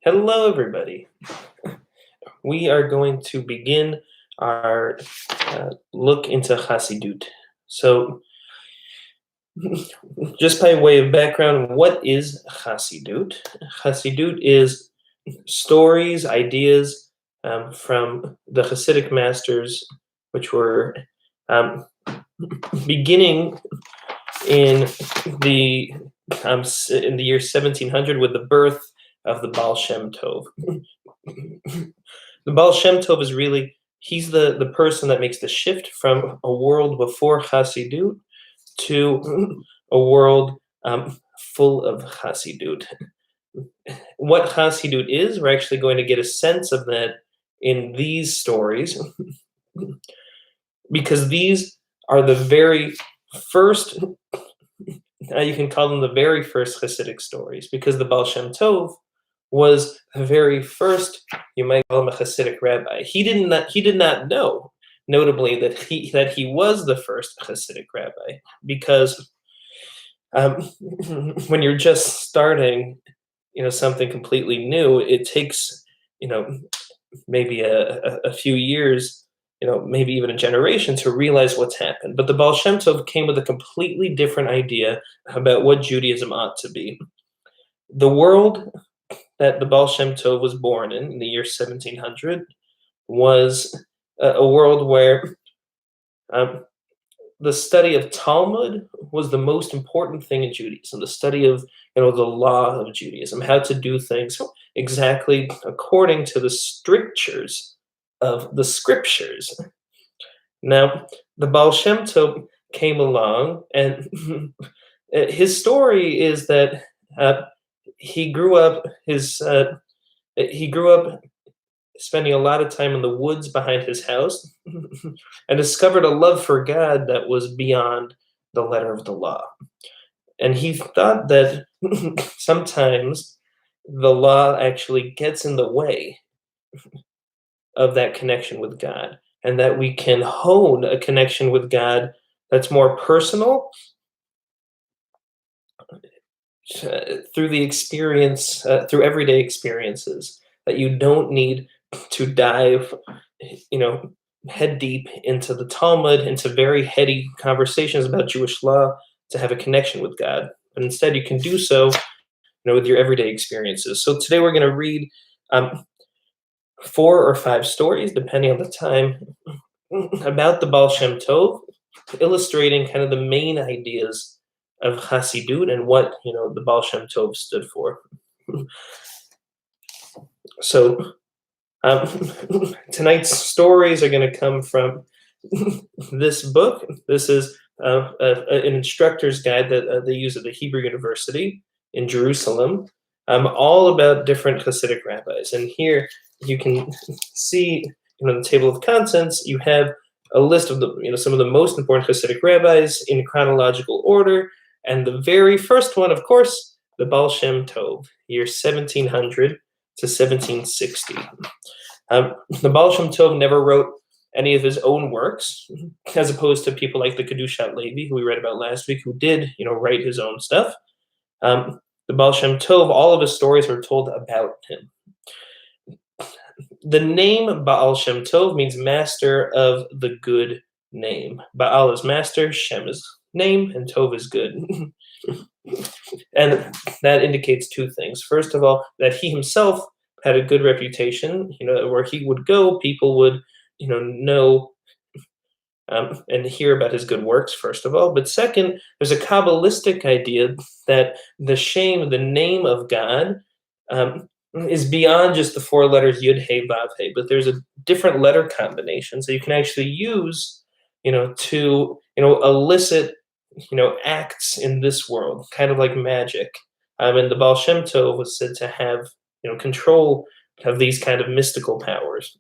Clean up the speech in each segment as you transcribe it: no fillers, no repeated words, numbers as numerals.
Hello, everybody. We are going to begin our look into Hasidut. So, just by way of background, what is Hasidut? Hasidut is stories, ideas from the Hasidic masters, which were beginning in the year 1700 with the birth of the Ba'al Shem Tov. The Ba'al Shem Tov is really, he's the person that makes the shift from a world before Hasidut to a world full of Hasidut. What Hasidut is, we're actually going to get a sense of that in these stories, because these are the very first, you can call them the very first Hasidic stories, because the Ba'al Shem Tov was the very first, you might call him a Hasidic rabbi. He did not know, notably, that he was the first Hasidic rabbi, because when you're just starting, something completely new, it takes, maybe a few years, maybe even a generation to realize what's happened. But the Ba'al Shem Tov came with a completely different idea about what Judaism ought to be. The world that the Ba'al Shem Tov was born in the year 1700 was a world where the study of Talmud was the most important thing in Judaism, the study of the law of Judaism, how to do things exactly according to the strictures of the scriptures. Now, the Ba'al Shem Tov came along, and his story is that he grew up spending a lot of time in the woods behind his house and discovered a love for God that was beyond the letter of the law. And he thought that sometimes the law actually gets in the way of that connection with God, and that we can hone a connection with God that's more personal through the experience, through everyday experiences, that you don't need to dive, head deep into the Talmud, into very heady conversations about Jewish law to have a connection with God. But instead, you can do so, with your everyday experiences. So today we're going to read 4 or 5 stories, depending on the time, about the Ba'al Shem Tov, illustrating kind of the main ideas of Hasidut and what the Ba'al Shem Tov stood for. So tonight's stories are going to come from this book. This is an instructor's guide that they use at the Hebrew University in Jerusalem, all about different Hasidic rabbis. And here you can see, the table of contents, you have a list of some of the most important Hasidic rabbis in chronological order. And the very first one, of course, the Ba'al Shem Tov, year 1700 to 1760. The Ba'al Shem Tov never wrote any of his own works, as opposed to people like the Kedushat Levi, who we read about last week, who did, write his own stuff. The Ba'al Shem Tov, all of his stories are told about him. The name Ba'al Shem Tov means master of the good name. Ba'al is master, Shem is name, and Tov is good. And that indicates 2 things. First of all, that he himself had a good reputation, where he would go, people would, know and hear about his good works, first of all. But second, there's a Kabbalistic idea that the name of God, is beyond just the 4 letters Yud, Hey, Vav, Hey, but there's a different letter combination, so you can actually use, to, elicit, acts in this world, kind of like magic. And the Ba'al Shem Tov was said to have, control of these kind of mystical powers.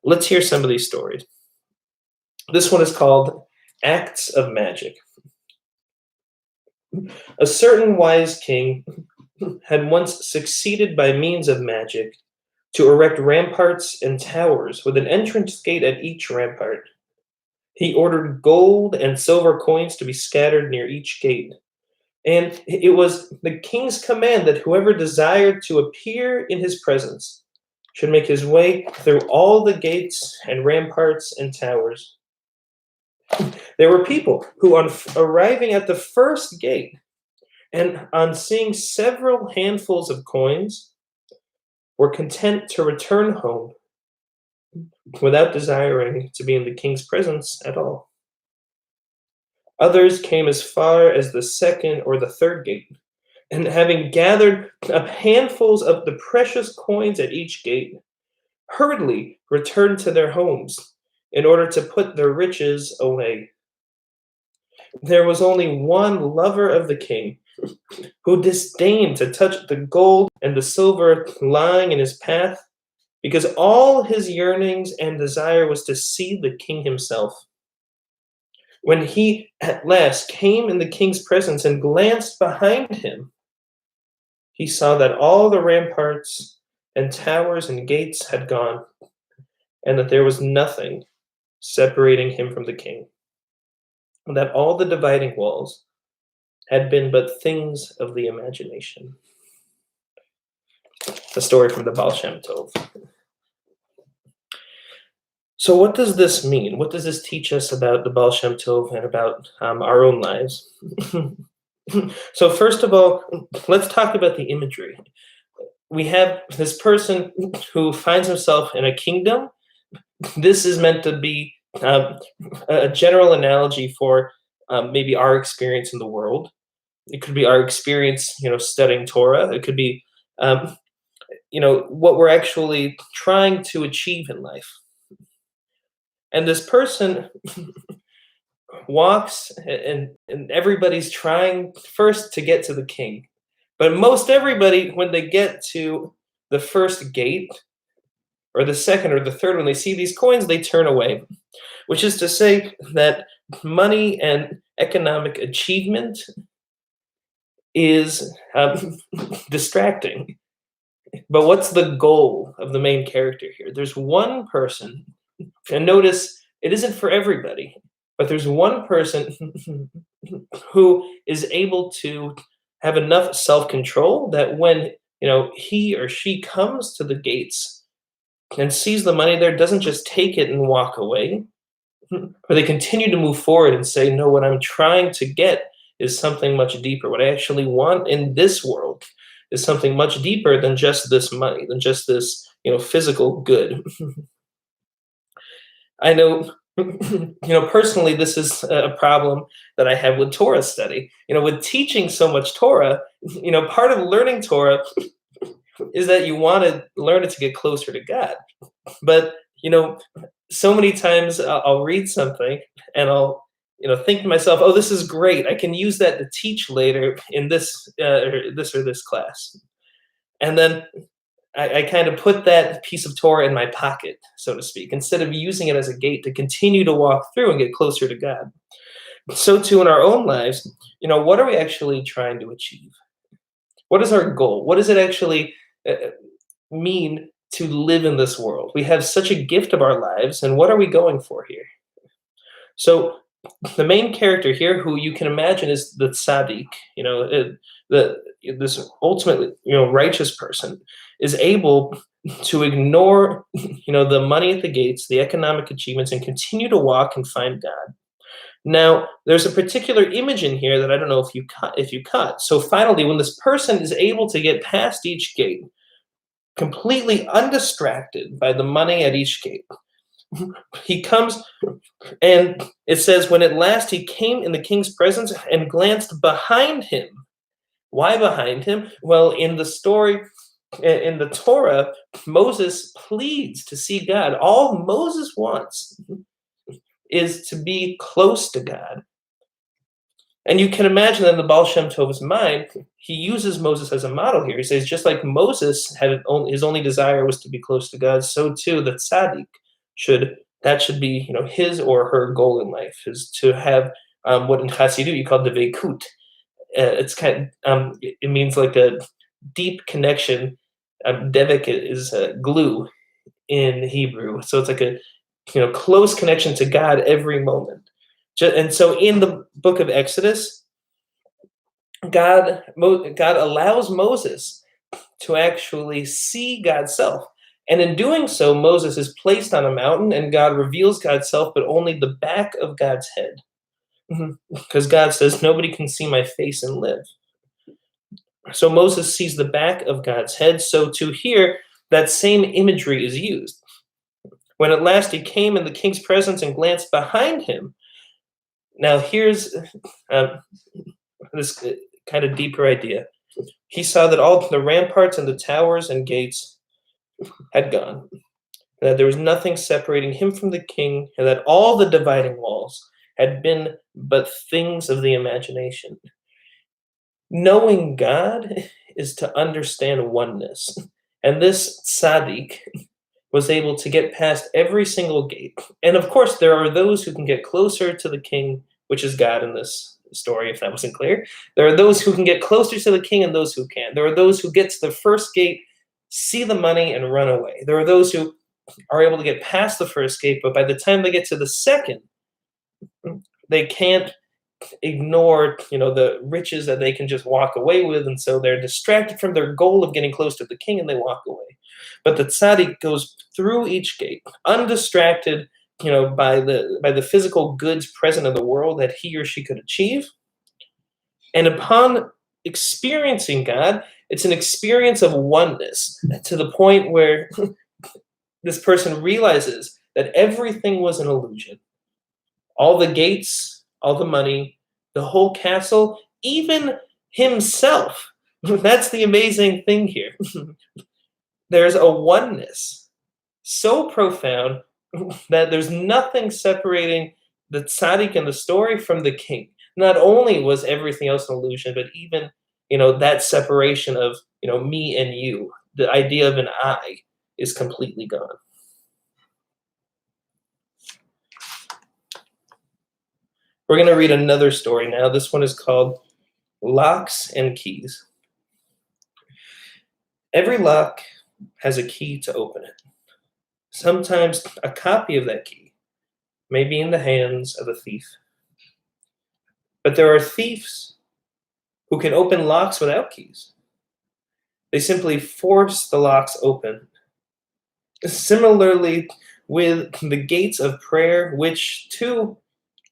Let's hear some of these stories. This one is called Acts of Magic. A certain wise king had once succeeded by means of magic to erect ramparts and towers with an entrance gate at each rampart. He ordered gold and silver coins to be scattered near each gate. And it was the king's command that whoever desired to appear in his presence should make his way through all the gates and ramparts and towers. There were people who, on arriving at the first gate and on seeing several handfuls of coins, were content to return home without desiring to be in the king's presence at all. Others came as far as the second or the third gate, and having gathered up handfuls of the precious coins at each gate, hurriedly returned to their homes in order to put their riches away. There was only one lover of the king who disdained to touch the gold and the silver lying in his path, because all his yearnings and desire was to see the king himself. When he at last came in the king's presence and glanced behind him, he saw that all the ramparts and towers and gates had gone, and that there was nothing separating him from the king, and that all the dividing walls had been but things of the imagination. A story from the Ba'al Shem Tov. So what does this mean? What does this teach us about the Ba'al Shem Tov and about our own lives? So first of all, let's talk about the imagery. We have this person who finds himself in a kingdom. This is meant to be a general analogy for maybe our experience in the world. It could be our experience, studying Torah. It could be, what we're actually trying to achieve in life. And this person walks, and everybody's trying first to get to the king. But most everybody, when they get to the first gate, or the second or the third, when they see these coins, they turn away. Which is to say that money and economic achievement is distracting. But what's the goal of the main character here? There's one person, and notice it isn't for everybody, but there's one person who is able to have enough self-control that when he or she comes to the gates and sees the money there, doesn't just take it and walk away, or they continue to move forward and say, no, what I'm trying to get is something much deeper. What I actually want in this world is something much deeper than just this money, than just this physical good. I know, personally, this is a problem that I have with Torah study. With teaching so much Torah, part of learning Torah is that you want to learn it to get closer to God. But, so many times I'll read something and I'll, think to myself, oh, this is great. I can use that to teach later in this or this class. And then I kind of put that piece of Torah in my pocket, so to speak, instead of using it as a gate to continue to walk through and get closer to God. So too in our own lives, what are we actually trying to achieve? What is our goal? What does it actually mean to live in this world? We have such a gift of our lives, and what are we going for here? So the main character here, who you can imagine is the tzaddik, this ultimately righteous person, is able to ignore the money at the gates, the economic achievements, and continue to walk and find God. Now, there's a particular image in here that I don't know if you cut. So finally, when this person is able to get past each gate, completely undistracted by the money at each gate, he comes, and it says, when at last he came in the king's presence and glanced behind him. Why behind him? Well, in the story, in the Torah, Moses pleads to see God. All Moses wants is to be close to God. And you can imagine that in the Ba'al Shem Tov's mind, he uses Moses as a model here. He says, just like Moses had his only desire was to be close to God, so too the tzaddik should be his or her goal in life, is to have what in Hasidut you call the veikut. It's it means like a deep connection. Devik is glue in Hebrew, so it's like a close connection to God every moment. And so in the book of Exodus, God allows Moses to actually see God's self. And in doing so, Moses is placed on a mountain and God reveals God's self, but only the back of God's head. Because God says, nobody can see my face and live. So Moses sees the back of God's head. So to here, that same imagery is used. When at last he came in the king's presence and glanced behind him. Now here's this kind of deeper idea. He saw that all the ramparts and the towers and gates had gone, that there was nothing separating him from the king, and that all the dividing walls had been but things of the imagination. Knowing God is to understand oneness, and this tzaddik was able to get past every single gate. And of course, there are those who can get closer to the king, which is God in this story, if that wasn't clear. There are those who can get closer to the king and those who can't. There are those who get to the first gate, see the money, and run away. There are those who are able to get past the first gate, but by the time they get to the second, they can't ignore the riches that they can just walk away with, and so they're distracted from their goal of getting close to the king and they walk away. But the tzaddik goes through each gate undistracted by the physical goods present in the world that he or she could achieve. And upon experiencing God, it's an experience of oneness to the point where this person realizes that everything was an illusion. All the gates, all the money, the whole castle, even himself. That's the amazing thing here. There's a oneness so profound that there's nothing separating the tzaddik in the story from the king. Not only was everything else an illusion, but even that separation of me and you, the idea of an I, is completely gone. We're going to read another story now. This one is called Locks and Keys. Every lock has a key to open it. Sometimes a copy of that key may be in the hands of a thief. But there are thieves who can open locks without keys. They simply force the locks open. Similarly, with the gates of prayer, which too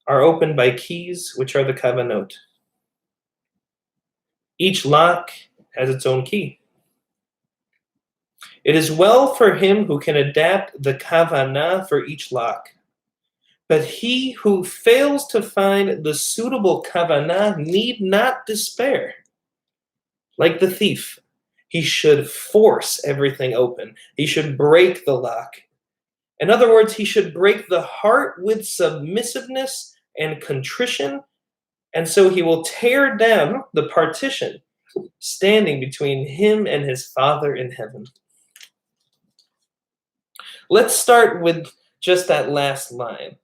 are opened by keys, which are the kavanot. Each lock has its own key. It is well for him who can adapt the kavanah for each lock. But he who fails to find the suitable kavanah need not despair. Like the thief, he should force everything open. He should break the lock. In other words, he should break the heart with submissiveness and contrition, and so he will tear down the partition standing between him and his Father in heaven. Let's start with just that last line.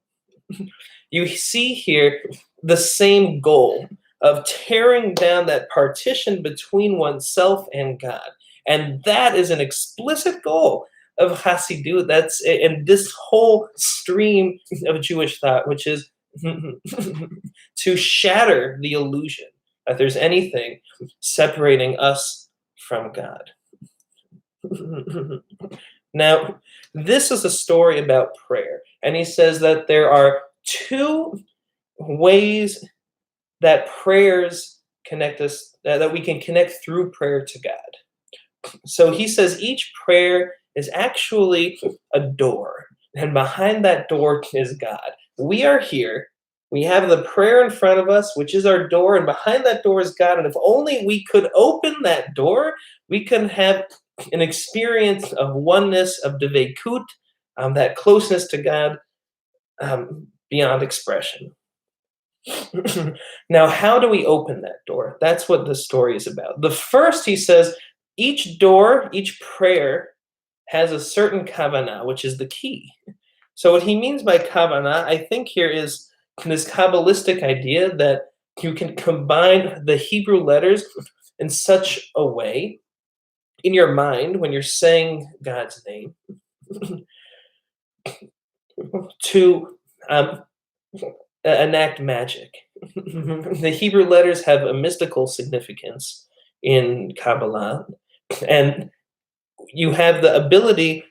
You see here the same goal of tearing down that partition between oneself and God. And that is an explicit goal of Hasidut. That's in this whole stream of Jewish thought, which is to shatter the illusion that there's anything separating us from God. Now, this is a story about prayer. And he says that there are two ways that prayers connect us, that we can connect through prayer to God. So he says each prayer is actually a door, and behind that door is God. We are here. We have the prayer in front of us, which is our door, and behind that door is God. And if only we could open that door, we can have an experience of oneness, of devekut, that closeness to God beyond expression. Now, how do we open that door? That's what this story is about. The first, he says, each door, each prayer has a certain kavanah, which is the key. So what he means by kavanah, I think here is this Kabbalistic idea that you can combine the Hebrew letters in such a way in your mind when you're saying God's name to enact magic. The Hebrew letters have a mystical significance in Kabbalah, and you have the ability,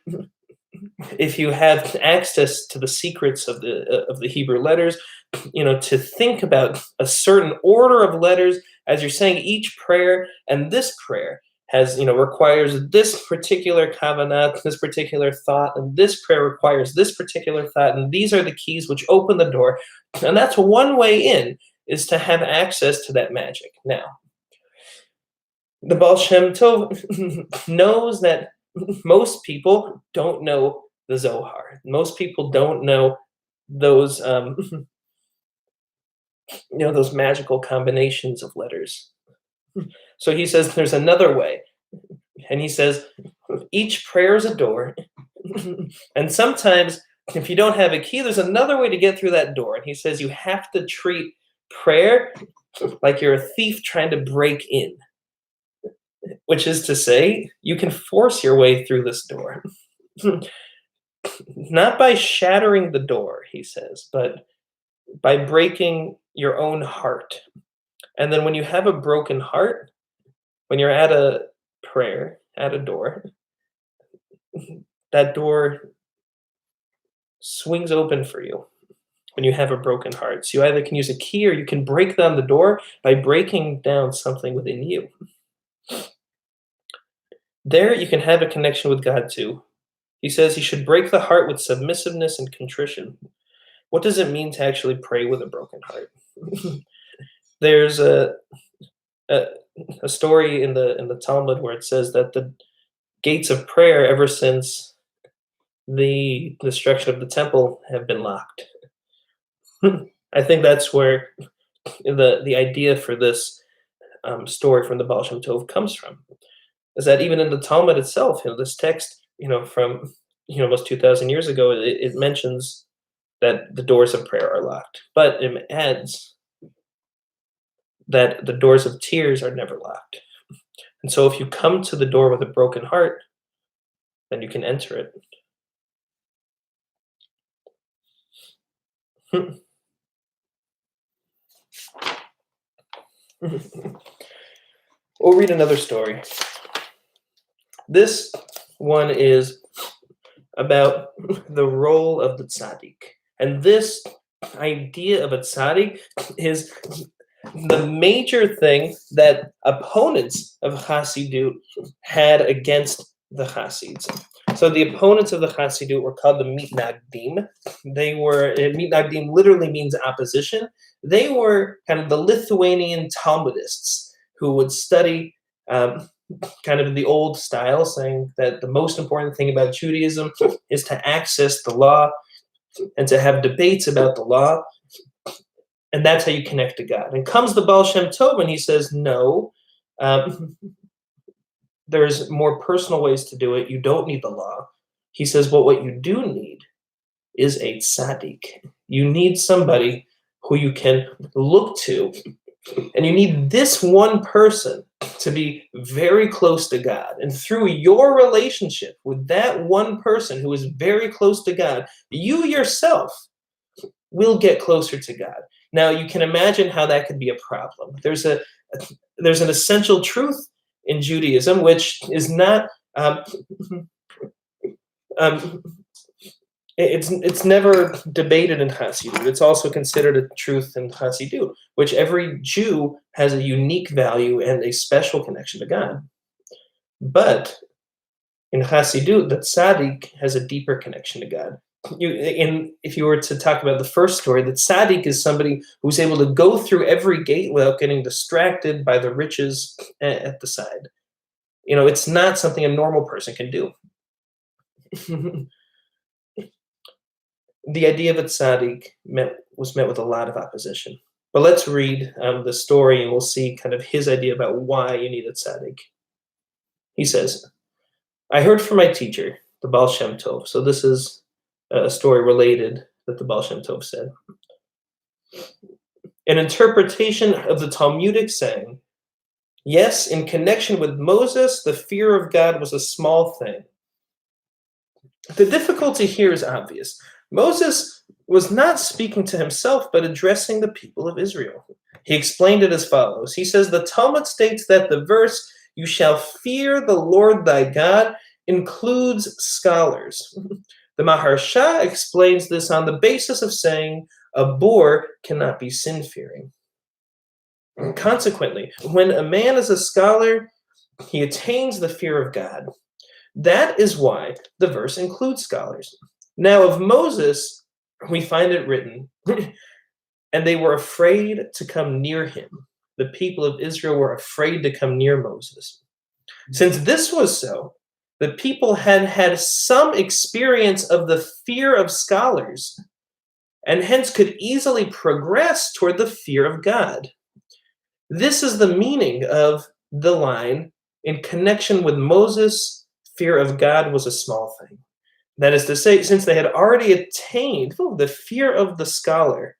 if you have access to the secrets of the Hebrew letters, to think about a certain order of letters as you're saying each prayer, and this prayer has, requires this particular kavanah, this particular thought, and this prayer requires this particular thought, and these are the keys which open the door, and that's one way in, is to have access to that magic. Now, the Ba'al Shem Tov knows that most people don't know the Zohar. Most people don't know those, those magical combinations of letters. So he says there's another way, and he says each prayer is a door, and sometimes if you don't have a key, there's another way to get through that door. And he says you have to treat prayer like you're a thief trying to break in, which is to say, you can force your way through this door. Not by shattering the door, he says, but by breaking your own heart. And then when you have a broken heart, when you're at a prayer, at a door, that door swings open for you when you have a broken heart. So you either can use a key or you can break down the door by breaking down something within you. There you can have a connection with God too. He says you should break the heart with submissiveness and contrition. What does it mean to actually pray with a broken heart? There's a story in the Talmud where it says that the gates of prayer, ever since the destruction of the temple, have been locked. I think that's where the idea for this story from the Ba'al Shem Tov comes from. Is that even in the Talmud itself, this text, from almost 2,000 years ago, it mentions that the doors of prayer are locked, but it adds that the doors of tears are never locked. And so if you come to the door with a broken heart, then you can enter it. We'll read another story. This one is about the role of the tzaddik. And this idea of a tzaddik is the major thing that opponents of Hasidut had against the Hasids. So the opponents of the Hasidut were called the Mitnagdim. Mitnagdim literally means opposition. They were kind of the Lithuanian Talmudists who would study kind of in the old style, saying that the most important thing about Judaism is to access the law and to have debates about the law, and that's how you connect to God. And comes the Ba'al Shem Tov and he says, no, there's more personal ways to do it. You don't need the law. He says, but what you do need is a tzaddik. You need somebody who you can look to, and you need this one person to be very close to God. And through your relationship with that one person who is very close to God, you yourself will get closer to God. Now, you can imagine how that could be a problem. There's an essential truth in Judaism, which is not it's never debated in Hasidut. It's also considered a truth in Hasidut, which every Jew has a unique value and a special connection to God. But in Hasidut, the tzaddik has a deeper connection to God. If you were to talk about the first story, the tzaddik is somebody who's able to go through every gate without getting distracted by the riches at the side. It's not something a normal person can do. The idea of a tzaddik was met with a lot of opposition. But let's read the story and we'll see kind of his idea about why you need a tzaddik. He says, I heard from my teacher, the Ba'al Shem Tov. So this is a story related that the Ba'al Shem Tov said. An interpretation of the Talmudic saying, yes, in connection with Moses, the fear of God was a small thing. The difficulty here is obvious. Moses was not speaking to himself, but addressing the people of Israel. He explained it as follows. He says, the Talmud states that the verse, "You shall fear the Lord thy God," includes scholars. The Maharsha explains this on the basis of saying a boor cannot be sin-fearing. Consequently, when a man is a scholar, he attains the fear of God. That is why the verse includes scholars. Now, of Moses, we find it written, and they were afraid to come near him. The people of Israel were afraid to come near Moses. Since this was so, the people had had some experience of the fear of scholars, and hence could easily progress toward the fear of God. This is the meaning of the line, in connection with Moses, fear of God was a small thing. That is to say, since they had already attained the fear of the scholar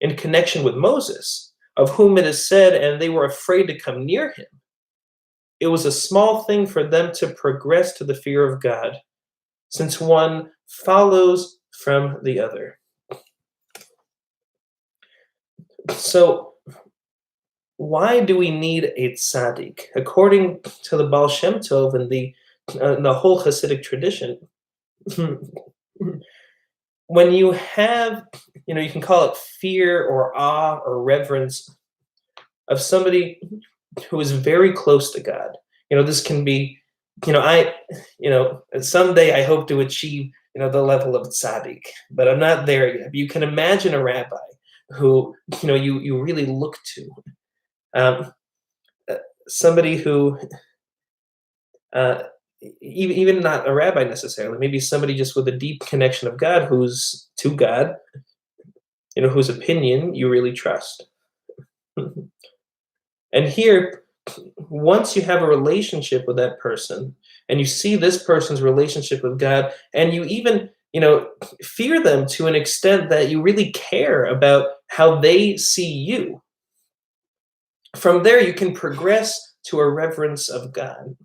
in connection with Moses, of whom it is said, and they were afraid to come near him, it was a small thing for them to progress to the fear of God, since one follows from the other. So, why do we need a tzaddik? According to the Ba'al Shem Tov and the whole Hasidic tradition, when you have, you can call it fear or awe or reverence of somebody who is very close to God. This can be, someday I hope to achieve, the level of tzaddik, but I'm not there yet. You can imagine a rabbi who, you really look to. Somebody who, even not a rabbi necessarily, maybe somebody just with a deep connection of God, who's to God, whose opinion you really trust. And here, once you have a relationship with that person, and you see this person's relationship with God, and you even, fear them to an extent that you really care about how they see you, from there you can progress to a reverence of God.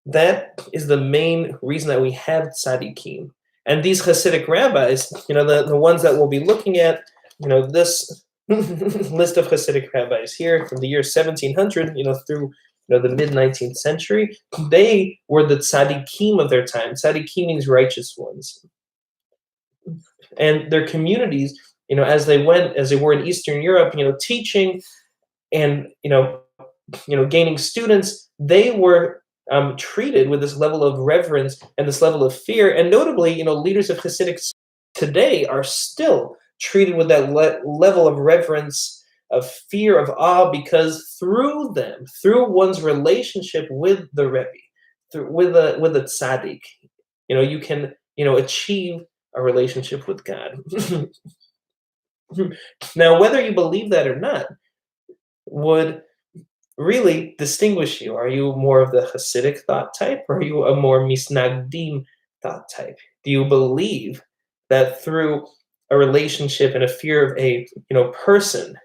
That is the main reason that we have tzaddikim. And these Hasidic rabbis, the ones that we'll be looking at, this list of Hasidic rabbis here from the year 1700, through the mid-19th century, they were the tzaddikim of their time. Tzaddikim means righteous ones. And their communities, as they were in Eastern Europe, teaching and, gaining students, they were treated with this level of reverence and this level of fear. And notably, leaders of Hasidic today are still treated with that level of reverence, of fear, of awe, because through them, through one's relationship with the Rebbe, with a tzaddik, you can, achieve a relationship with God. Now, whether you believe that or not would really distinguish you. Are you more of the Hasidic thought type, or are you a more misnagdim thought type? Do you believe that through a relationship and a fear of a person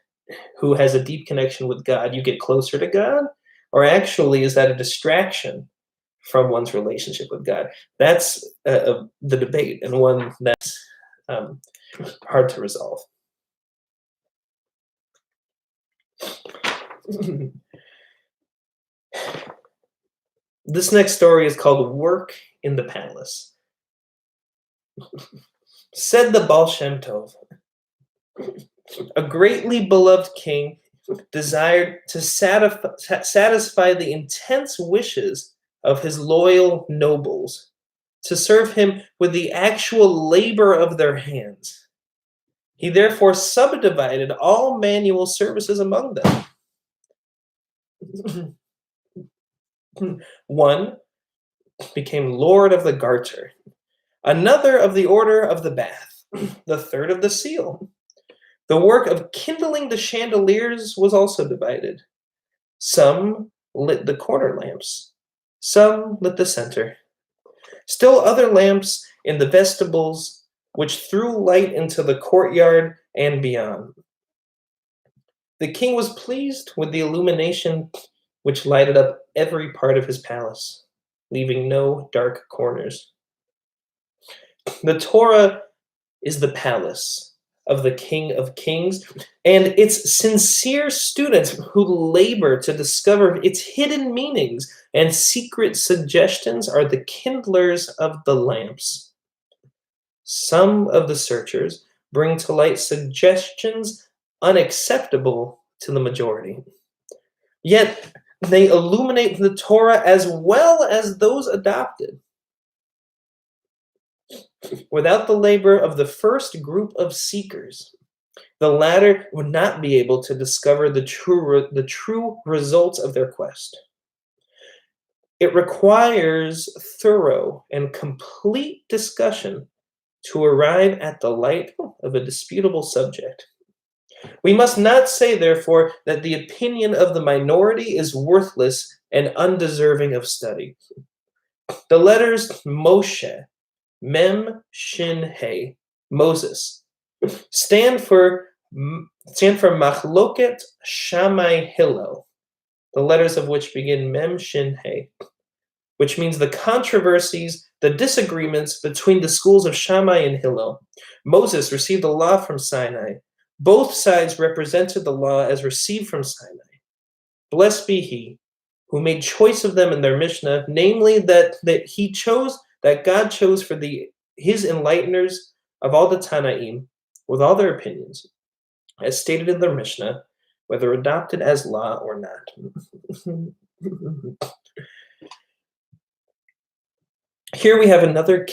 who has a deep connection with God, you get closer to God? Or actually, is that a distraction from one's relationship with God? That's the debate, and one that's hard to resolve. This next story is called Work in the Palace. Said the Ba'al Shem Tov, a greatly beloved king desired to satisfy the intense wishes of his loyal nobles, to serve him with the actual labor of their hands. He therefore subdivided all manual services among them. One became lord of the garter, another of the order of the bath, the third of the seal. The work of kindling the chandeliers was also divided. Some lit the corner lamps, some lit the center. Still other lamps in the vestibules, which threw light into the courtyard and beyond. The king was pleased with the illumination which lighted up every part of his palace, leaving no dark corners. The Torah is the palace of the King of Kings, and its sincere students who labor to discover its hidden meanings and secret suggestions are the kindlers of the lamps. Some of the searchers bring to light suggestions unacceptable to the majority. Yet they illuminate the Torah as well as those adopted. Without the labor of the first group of seekers, the latter would not be able to discover the true results of their quest. It requires thorough and complete discussion to arrive at the light of a disputable subject. We must not say, therefore, that the opinion of the minority is worthless and undeserving of study. The letters Moshe, Mem, Shin, He, Moses, stand for Machloket Shammai Hillel, the letters of which begin Mem, Shin, He, which means the controversies, the disagreements between the schools of Shammai and Hillel. Moses received the law from Sinai. Both sides represented the law as received from Sinai. Blessed be he who made choice of them in their Mishnah, namely that God chose for his enlighteners of all the Tanaim, with all their opinions, as stated in their Mishnah, whether adopted as law or not. Here we have another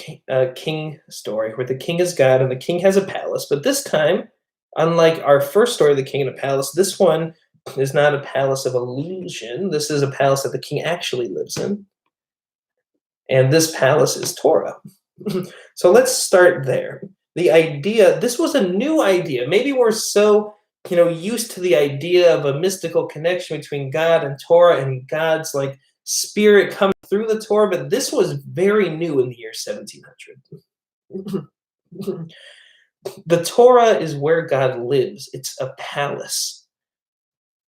king story where the king is God and the king has a palace, but this time, unlike our first story, the king in a palace, this one is not a palace of illusion. This is a palace that the king actually lives in. And this palace is Torah. So let's start there. The idea, this was a new idea. Maybe we're so used to the idea of a mystical connection between God and Torah and God's spirit coming through the Torah, but this was very new in the year 1700. The Torah is where God lives. It's a palace.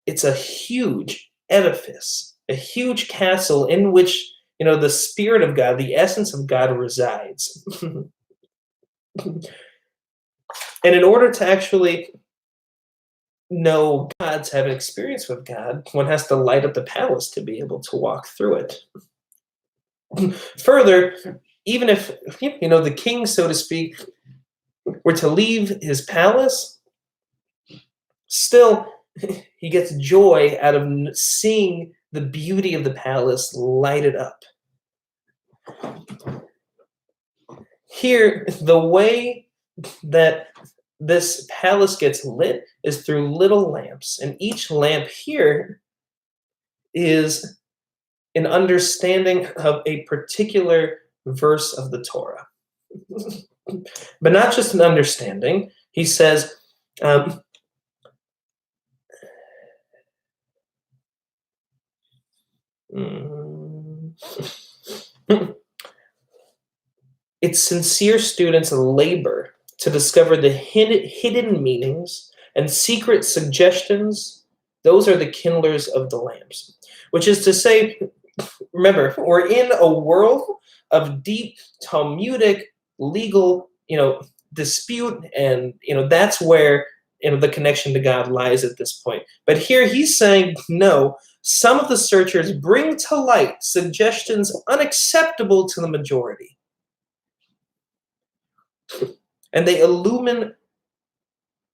It's a huge edifice, a huge castle in which the Spirit of God, the essence of God resides. And in order to actually know God, to have an experience with God, one has to light up the palace to be able to walk through it. Further, even if the king, so to speak, were to leave his palace, still he gets joy out of seeing the beauty of the palace lighted up. Here, the way that this palace gets lit is through little lamps, and each lamp here is an understanding of a particular verse of the Torah. But not just an understanding. He says, its sincere students labor to discover the hidden meanings and secret suggestions. Those are the kindlers of the lamps. Which is to say, remember, we're in a world of deep Talmudic legal, dispute, and that's where the connection to God lies at this point. But here he's saying, no, some of the searchers bring to light suggestions unacceptable to the majority. And they illuminate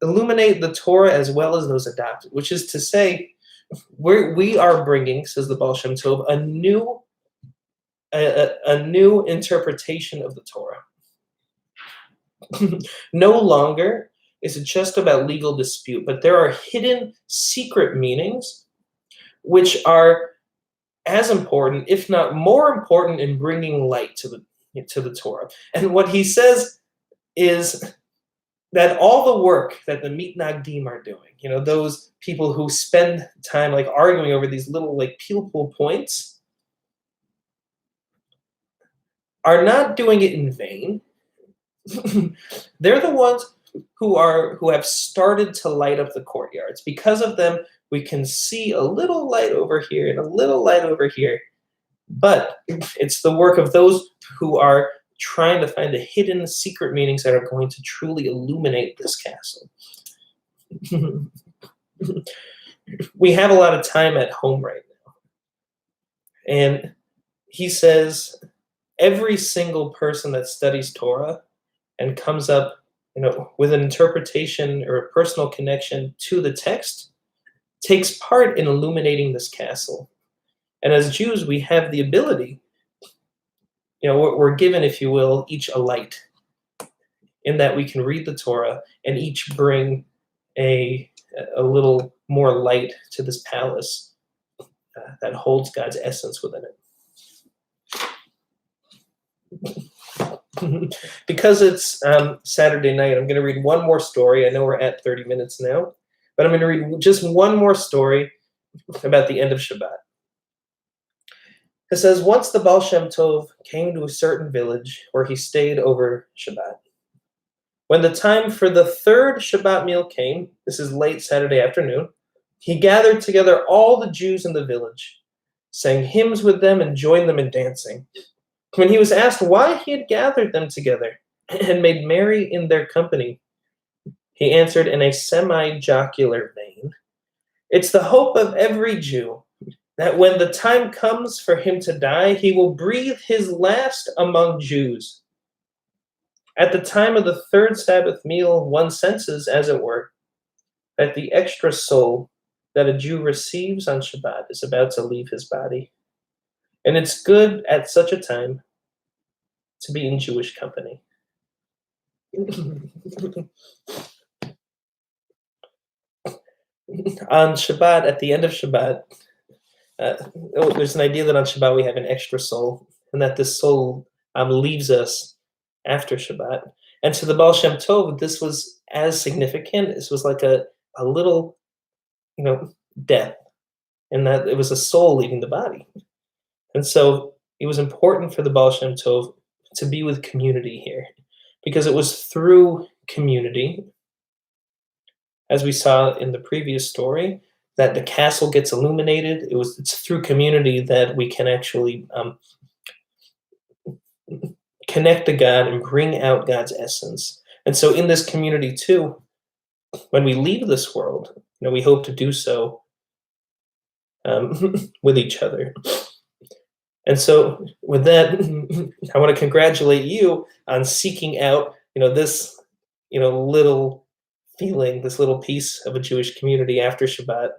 the Torah as well as those adopted, which is to say, we are bringing, says the Ba'al Shem Tov, a new interpretation of the Torah. No longer is it just about legal dispute, but there are hidden secret meanings which are as important, if not more important, in bringing light to the Torah. And what he says is that all the work that the mitnagdim are doing, those people who spend time arguing over these little pupil points, are not doing it in vain. They're the ones who have started to light up the courtyards. Because of them, we can see a little light over here and a little light over here. But it's the work of those who are trying to find the hidden secret meanings that are going to truly illuminate this castle. We have a lot of time at home right now. And he says every single person that studies Torah and comes up, with an interpretation or a personal connection to the text takes part in illuminating this castle. And as Jews, we have the ability, we're given, if you will, each a light, in that we can read the Torah and each bring a little more light to this palace that holds God's essence within it. Because it's Saturday night, I'm going to read one more story. I know we're at 30 minutes now, but I'm going to read just one more story about the end of Shabbat. It says, once the Ba'al Shem Tov came to a certain village where he stayed over Shabbat. When the time for the third Shabbat meal came, this is late Saturday afternoon, he gathered together all the Jews in the village, sang hymns with them and joined them in dancing. When he was asked why he had gathered them together and made merry in their company, he answered in a semi-jocular vein, "It's the hope of every Jew that when the time comes for him to die, he will breathe his last among Jews. At the time of the third Sabbath meal, one senses, as it were, that the extra soul that a Jew receives on Shabbat is about to leave his body. And it's good at such a time to be in Jewish company." On Shabbat, at the end of Shabbat, there's an idea that on Shabbat we have an extra soul, and that this soul leaves us after Shabbat. And to the Ba'al Shem Tov, this was as significant. This was like a little, death, and that it was a soul leaving the body. And so it was important for the Ba'al Shem Tov to be with community here, because it was through community, as we saw in the previous story, that the castle gets illuminated. It's through community that we can actually connect to God and bring out God's essence. And so in this community too, when we leave this world, we hope to do so with each other. And so with that, I want to congratulate you on seeking out, this, little feeling, this little piece of a Jewish community after Shabbat.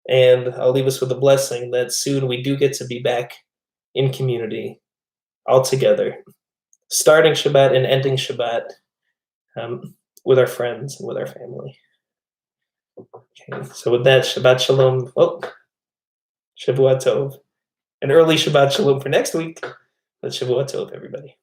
And I'll leave us with a blessing that soon we do get to be back in community all together, starting Shabbat and ending Shabbat with our friends and with our family. Okay, so with that, Shabbat Shalom. Shavua Tov. An early Shabbat Shalom for next week. But Shavua Tov, everybody.